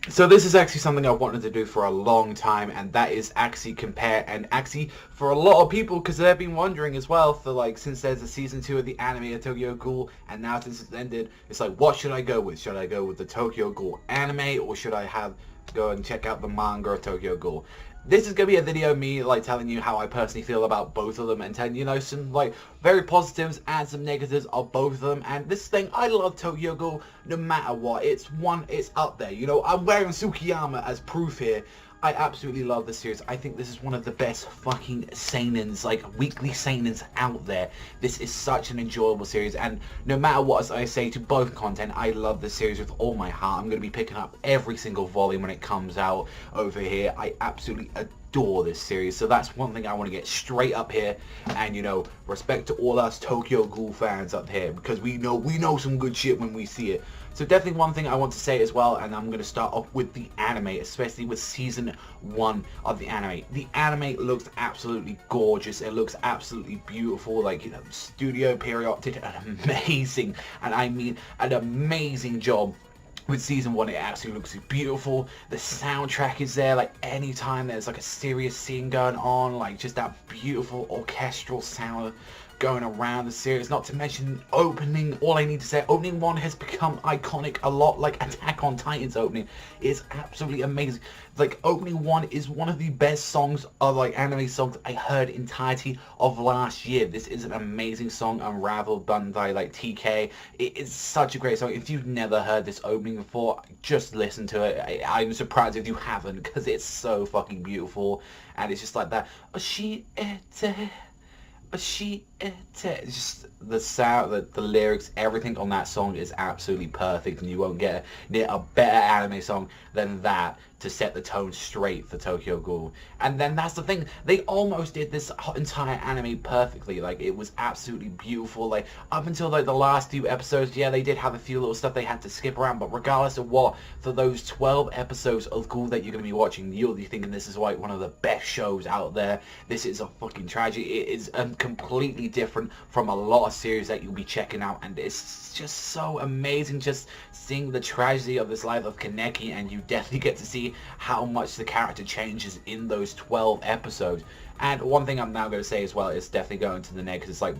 So this is actually something I wanted to do for a long time, and that is actually compare, and actually for a lot of people, because they've been wondering as well, for like, since there's a season 2 of the anime of Tokyo Ghoul, and now since it's ended, it's like, what should I go with? Should I go with the Tokyo Ghoul anime, or should I go and check out the manga of Tokyo Ghoul? This is going to be a video of me like telling you how I personally feel about both of them, and telling, you know, some like very positives and some negatives of both of them. And this thing, I love Tokyo Ghoul no matter what. It's up there, you know. I'm wearing Tsukiyama as proof here. I absolutely love this series. I think this is one of the best fucking seinens, like weekly seinens out there. This is such an enjoyable series, and no matter what, as I say to both content, I love this series with all my heart. I'm going to be picking up every single volume when it comes out over here. I absolutely adore this series, so that's one thing I want to get straight up here. And, you know, respect to all us Tokyo Ghoul fans up here, because we know some good shit when we see it. So definitely one thing I want to say as well, and I'm going to start off with the anime, especially with season 1 of the anime. The anime looks absolutely gorgeous. It looks absolutely beautiful. Like, you know, Studio Period did an amazing, and I mean an amazing job with season 1. It actually looks beautiful. The soundtrack is there, like anytime there's like a serious scene going on, like just that beautiful orchestral sound going around the series. Not to mention opening, all I need to say, opening 1 has become iconic a lot, like Attack on Titan's opening is absolutely amazing. Like, opening 1 is one of the best songs of like anime songs I heard entirety of last year. This is an amazing song, Unraveled, done by like TK. It is such a great song. If you've never heard this opening before, just listen to it. I'm surprised if you haven't, because it's so fucking beautiful, and it's just like that. It's just the sound, the lyrics, everything on that song is absolutely perfect, and you won't get near a better anime song than that to set the tone straight for Tokyo Ghoul. And then that's the thing, they almost did this entire anime perfectly. Like, it was absolutely beautiful. Like, up until like the last few episodes, yeah, they did have a few little stuff they had to skip around, but regardless of what, for those 12 episodes of Ghoul that you're going to be watching, you'll be thinking this is like one of the best shows out there. This is a fucking tragedy. It is completely different from a lot of series that you'll be checking out, and it's just so amazing just seeing the tragedy of this life of Kaneki, and you definitely get to see how much the character changes in those 12 episodes. And one thing I'm now going to say as well is definitely going to the negatives. Like,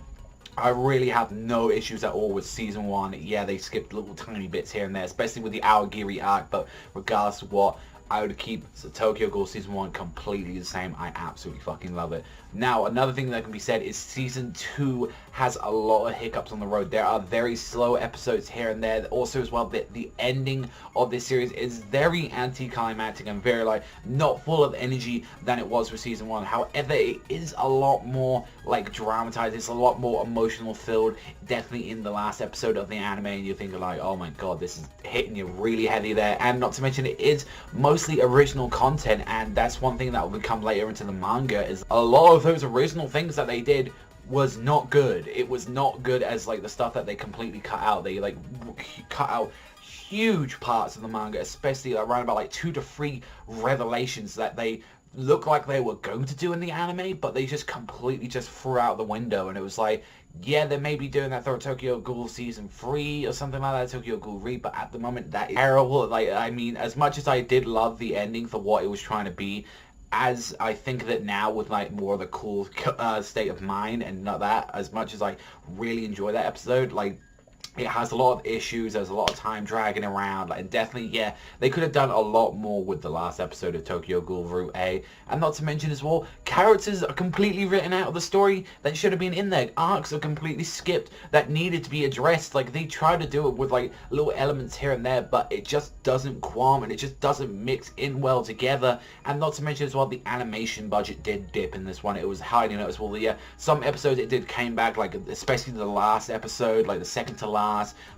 I really have no issues at all with season 1. Yeah, they skipped little tiny bits here and there, especially with the Aogiri arc, but regardless of what, I would keep Tokyo Ghoul season 1 completely the same. I absolutely fucking love it. Now, another thing that can be said is season 2 has a lot of hiccups on the road. There are very slow episodes here and there. Also, as well, the ending of this series is very anticlimactic and very, like, not full of energy than it was for season 1. However, it is a lot more, like, dramatized. It's a lot more emotional filled, definitely in the last episode of the anime, and you're thinking, like, oh my god, this is hitting you really heavy there. And not to mention, it is mostly original content, and that's one thing that will come later into the manga, is a lot of those original things that they did was not good. It was not good as like the stuff that they completely cut out. They like cut out huge parts of the manga, especially around about like 2 to 3 revelations that they look like they were going to do in the anime, but they just completely just threw out the window. And it was like, yeah, they may be doing that for Tokyo Ghoul season 3 or something like that, Tokyo Ghoul Re, but at the moment that is terrible. Like, I mean, as much as I did love the ending for what it was trying to be, as I think of it now with like more of the cool state of mind, and not that, as much as I really enjoy that episode, like, it has a lot of issues. There's a lot of time dragging around, like, and definitely, yeah, they could have done a lot more with the last episode of Tokyo Ghoul Route A. And not to mention as well, characters are completely written out of the story that should have been in there. Arcs are completely skipped that needed to be addressed. Like, they try to do it with like little elements here and there, but it just doesn't qualm, and it just doesn't mix in well together. And not to mention as well, the animation budget did dip in this one. It was highly noticeable. Yeah, some episodes it did came back, like especially the last episode, like the second to last,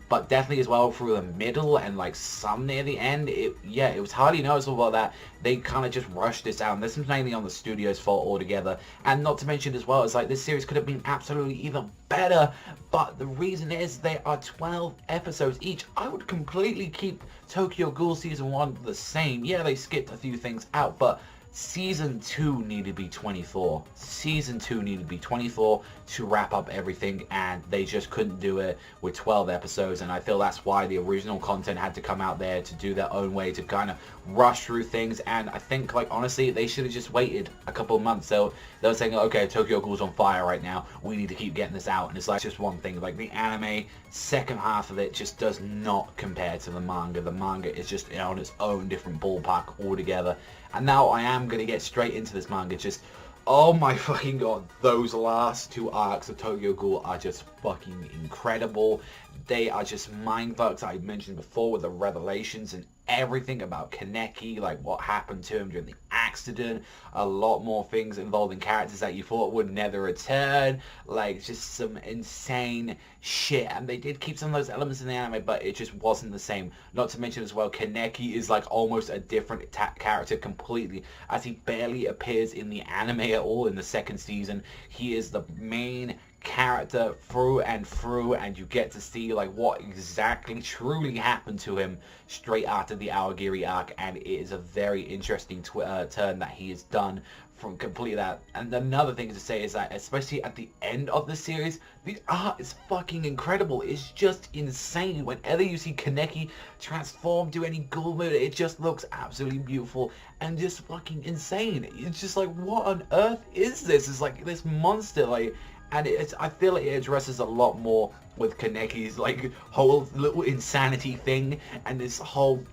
but definitely as well through the middle and like some near the end, it was hardly noticeable that they kind of just rushed this out. And this is mainly on the studio's fault altogether. And not to mention as well, it's like this series could have been absolutely even better, but the reason is there are 12 episodes each. I would completely keep Tokyo Ghoul season 1 the same. Yeah, they skipped a few things out, but Season 2 needed to be 24. Season 2 needed to be 24 to wrap up everything, and they just couldn't do it with 12 episodes, and I feel that's why the original content had to come out there to do their own way, to kind of rush through things. And I think, like, honestly, they should have just waited a couple of months. They were saying, okay, Tokyo Ghoul's on fire right now, we need to keep getting this out, and it's like just one thing. Like, the anime, second half of it just does not compare to the manga. The manga is just on its own different ballpark altogether. And now I am going to get straight into this manga. Just, oh my fucking god, those last 2 arcs of Tokyo Ghoul are just fucking incredible. They are just mind-fucks. I mentioned before with the revelations and everything about Kaneki, like what happened to him during the accident, a lot more things involving characters that you thought would never return, like just some insane shit. And they did keep some of those elements in the anime, but it just wasn't the same. Not to mention as well, Kaneki is like almost a different character completely, as he barely appears in the anime at all in the second season. He is the main character through and through, and you get to see like what exactly truly happened to him straight after the Awagiri arc, and it is a very interesting turn that he has done from completely that. And another thing to say is that especially at the end of the series, the art is fucking incredible. It's just insane. Whenever you see Kaneki transform to any ghoul mode, it just looks absolutely beautiful and just fucking insane. It's just like, what on earth is this? It's like this monster, like. And I feel like it addresses a lot more with Kaneki's like whole little insanity thing and this whole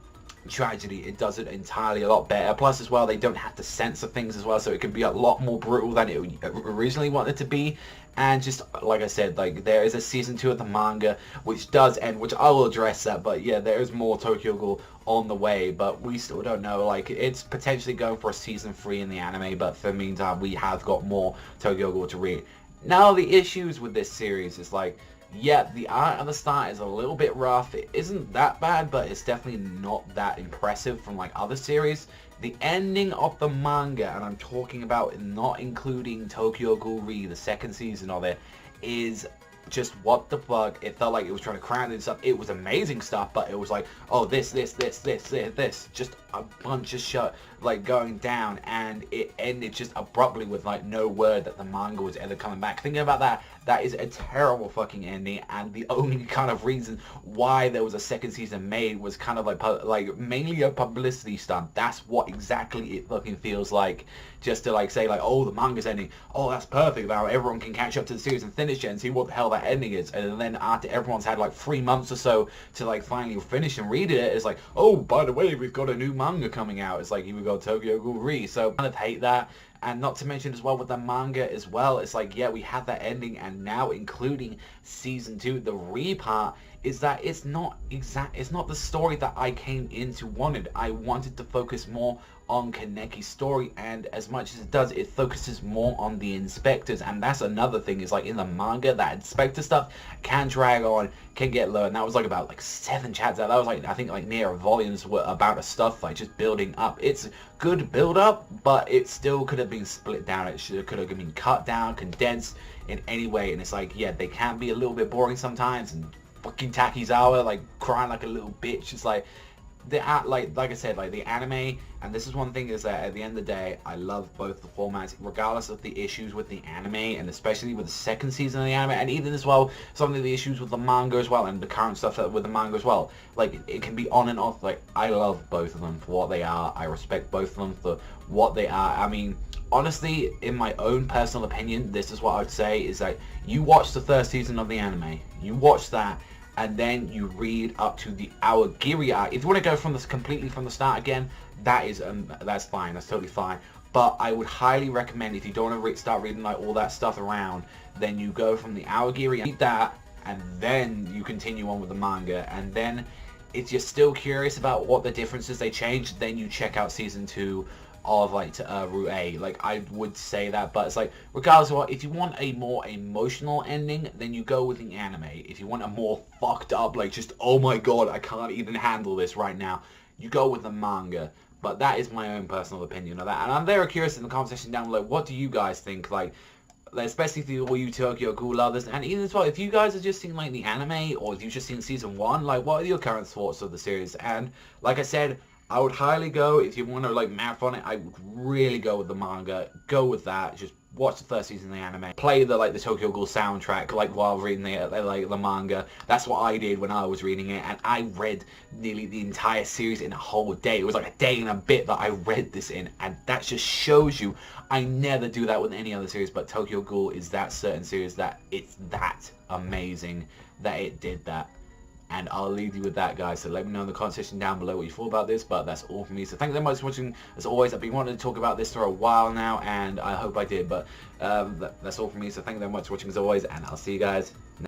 tragedy. It does it entirely a lot better. Plus as well, they don't have to censor things as well, so it can be a lot more brutal than it originally wanted to be. And just like I said, like there is a season 2 of the manga which does end, which I will address that. But yeah, there is more Tokyo Ghoul on the way, but we still don't know. Like it's potentially going for a season 3 in the anime, but for the meantime, we have got more Tokyo Ghoul to read. Now the issues with this series is like, yeah, the art at the start is a little bit rough. It isn't that bad, but it's definitely not that impressive from like other series. The ending of the manga, and I'm talking about not including Tokyo Ghoul Re, the second season of it, is just what the fuck. It felt like it was trying to cram in stuff. It was amazing stuff, but it was like, oh, this, just a bunch of shit like going down, and it ended just abruptly with like no word that the manga was ever coming back. Thinking about that, that is a terrible fucking ending, and the only kind of reason why there was a second season made was kind of like mainly a publicity stunt. That's what exactly it fucking feels like, just to like say like, oh, the manga's ending, oh, that's perfect, now everyone can catch up to the series and finish it and see what the hell that ending is. And then after everyone's had like 3 months or so to like finally finish and read it, it's like, oh, by the way, we've got a new manga coming out. It's like, here we go, Tokyo Ghoul Re. So I kind of hate that. And not to mention as well with the manga as well, it's like, yeah, we had that ending, and now including season 2, the Re part, is that it's not the story that I came into wanted. I wanted to focus more on Kaneki's story, and as much as it does, it focuses more on the inspectors. And that's another thing, is like in the manga, that inspector stuff can drag on, can get low, and that was like about like 7 chapters. That was like, I think like near volumes were about a stuff like just building up. It's good build up, but it still could have been split down. It could have been cut down, condensed in any way. And it's like, yeah, they can be a little bit boring sometimes, and fucking Takizawa like crying like a little bitch. It's like like I said, like the anime, and this is one thing, is that at the end of the day, I love both the formats, regardless of the issues with the anime, and especially with the second season of the anime, and even as well some of the issues with the manga as well, and the current stuff with the manga as well. Like it can be on and off. Like I love both of them for what they are. I respect both of them for what they are. I mean, honestly, in my own personal opinion, this is what I would say, is that you watch the first season of the anime, you watch that, and then you read up to the Awagiri arc. If you want to go from this completely from the start again, that's fine, that's totally fine. But I would highly recommend, if you don't want to start reading like all that stuff around, then you go from the Awagiri and read that, and then you continue on with the manga. And then if you're still curious about what the differences they changed, then you check out season 2 of like Rue. Like I would say that, but it's like, regardless of what, if you want a more emotional ending, then you go with the anime. If you want a more fucked up, like just, oh my god, I can't even handle this right now, you go with the manga. But that is my own personal opinion of that, and I'm very curious in the conversation down below, what do you guys think? Like especially for all you Tokyo Ghoul lovers, and even as well, if you guys are just seeing like the anime, or if you've just seen season 1, like what are your current thoughts of the series? And like I said, I would highly go, if you want to like marathon it, I would really go with the manga. Go with that. Just watch the first season of the anime. Play the Tokyo Ghoul soundtrack like while reading the manga. That's what I did when I was reading it, and I read nearly the entire series in a whole day. It was like a day and a bit that I read this in, and that just shows you I never do that with any other series, but Tokyo Ghoul is that certain series that it's that amazing that it did that. And I'll leave you with that, guys. So let me know in the comment section down below what you thought about this. But that's all from me. So thank you so much for watching. As always, I've been wanting to talk about this for a while now, and I hope I did. But that's all from me. So thank you so much for watching as always, and I'll see you guys next